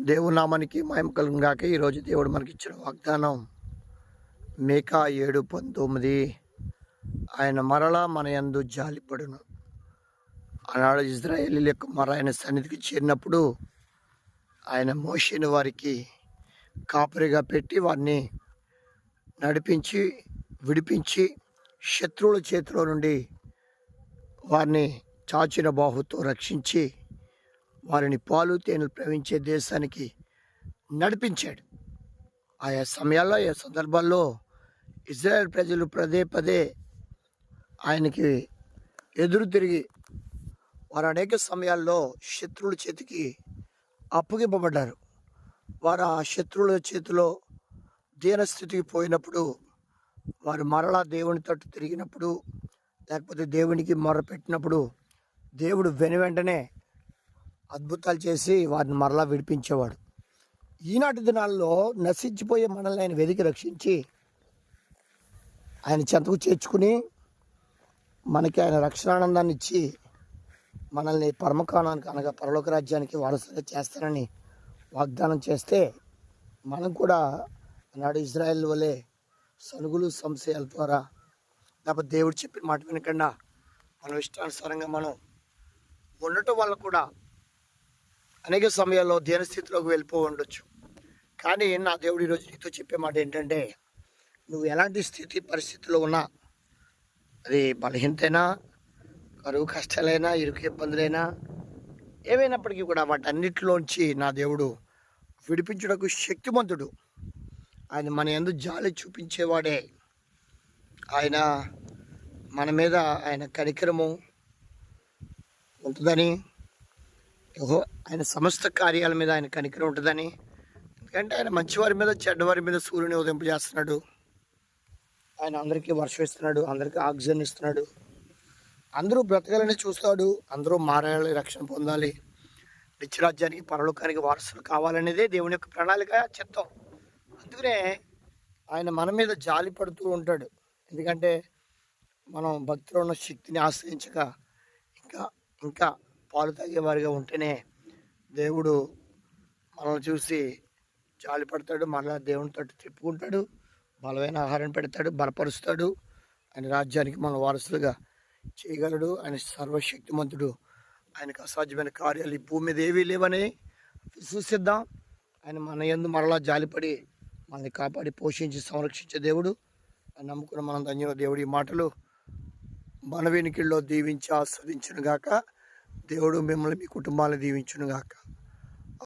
దేవుని నామానికి మహిమ కలుగును గాక. ఈరోజు దేవుడు మనకిచ్చిన వాగ్దానం మీకా 7:19. ఆయన మరలా మన యందు జాలిపడును. ఆనాడు ఇజ్రాయేలీల యొక్క మొర ఆయన సన్నిధికి చేరినప్పుడు ఆయన మోషేను వారికి కాపరిగా పెట్టి వారిని నడిపించి విడిపించి శత్రువుల చేతిలో నుండి వారిని చాచిన బాహుతో రక్షించి వారిని పాలు తేనెలు ప్రవహించే దేశానికి నడిపించాడు. ఆయా సమయాల్లో ఆయా సందర్భాల్లో ఇజ్రాయెల్ ప్రజలు పదే పదే ఆయనకి ఎదురు తిరిగి వారు అనేక సమయాల్లో శత్రువుల చేతికి అప్పగింపబడ్డారు. వారు ఆ శత్రువుల చేతిలో దీనస్థితికి పోయినప్పుడు వారు మరలా దేవుని తట్టు తిరిగినప్పుడు లేకపోతే దేవునికి మొరపెట్టినప్పుడు దేవుడు వెనువెంటనే అద్భుతాలు చేసి వారిని మరలా విడిపించేవాడు. ఈనాటి దినాల్లో నశించిపోయే మనల్ని ఆయన వెతికి రక్షించి ఆయన చెంతకు చేర్చుకుని మనకి ఆయన రక్షణానందాన్ని ఇచ్చి మనల్ని పరమకాణానికి అనగా పరలోక రాజ్యానికి వారసుగా చేస్తానని వాగ్దానం చేస్తే మనం కూడా నాడు ఇజ్రాయెల్ వలె సనుగులు సంశయాల ద్వారా లేకపోతే దేవుడు చెప్పిన మాట వినకుండా మనం ఇష్టానుసారంగా మనం ఉండటం వల్ల కూడా అనేక సమయాల్లో దీనస్థితిలోకి వెళ్ళిపో ఉండొచ్చు. కానీ నా దేవుడు ఈరోజు నీతో చెప్పే మాట ఏంటంటే, నువ్వు ఎలాంటి స్థితి పరిస్థితుల్లో ఉన్నా, అది బలహీనతైనా, కరువు కష్టాలైనా, ఇరుకు ఇబ్బందులైనా, ఏమైనప్పటికీ కూడా వాటన్నిటిలోంచి నా దేవుడు విడిపించుటకు శక్తిమంతుడు. ఆయన మన యందు జాలి చూపించేవాడే. ఆయన మన మీద ఆయన కనికరము ఉంటుందని, ఆయన సమస్త కార్యాల మీద ఆయన కనికరం ఉంటుందని. ఎందుకంటే ఆయన మంచివారి మీద చెడ్డవారి మీద సూర్యుని ఉదయింపజేస్తున్నాడు. ఆయన అందరికీ వర్షం ఇస్తున్నాడు, అందరికీ ఆక్సిజన్ ఇస్తున్నాడు. అందరూ బ్రతకాలని చూస్తాడు, అందరూ మారాలి, రక్షణ పొందాలి, నిత్యరాజ్యానికి పరలోకానికి వారసులు కావాలనేదే దేవుని యొక్క ప్రణాళిక, చిత్తం. అందుకనే ఆయన మన మీద జాలి పడుతూ ఉంటాడు. ఎందుకంటే మనం భక్తిలో ఉన్న శక్తిని ఆశ్రయించక ఇంకా ఇంకా పాలు తాగేవారిగా ఉంటేనే దేవుడు మనల్ని చూసి జాలి పడతాడు, మళ్ళా దేవుని తట్టు తిప్పుకుంటాడు, బలమైన ఆహారం పెడతాడు, బలపరుస్తాడు. ఆయన రాజ్యానికి మన వారసులుగా చేయగలడు. ఆయన సర్వశక్తిమంతుడు. ఆయనకు అసాధ్యమైన కార్యాలు ఈ భూమి మీద ఏవీ లేవని విశ్వసిద్దాం. ఆయన మన యందు మరలా జాలిపడి మనల్ని కాపాడి పోషించి సంరక్షించే దేవుడు. ఆయన నమ్ముకున్న మనం ధన్యవాద దేవుడు. ఈ మాటలు మన వెనుకల్లో దీవించి ఆస్వాదించును గాక. దేవుడు మిమ్మల్ని మీ కుటుంబాలను దీవించును గాక.